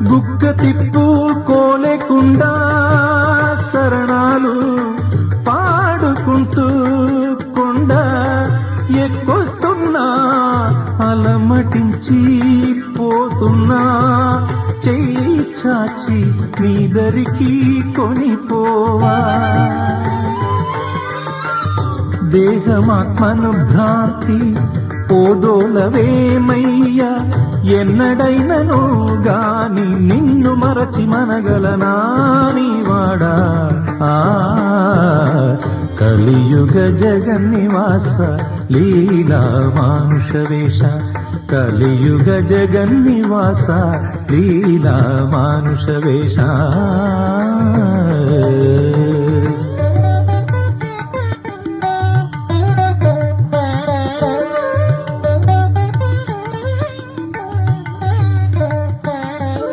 బుగ్గ తిప్పుకోలేకుండా శరణాలు పాడుకుంటూ కొండ ఎక్కొస్తున్నా అలమటించి పోతున్నా చెయ్యి చాచి నీదరికి కొనిపోవా దేహమాత్మను భ్రాంతి పోదోలవేమయ్యా ఎన్నడైనను గాని నిన్ను మరచి మనగలనా నీవాడా కలియుగ జగన్నివాస లీలా మానుష వేష కలియుగ జగన్నివాస లీలా మానుష వేష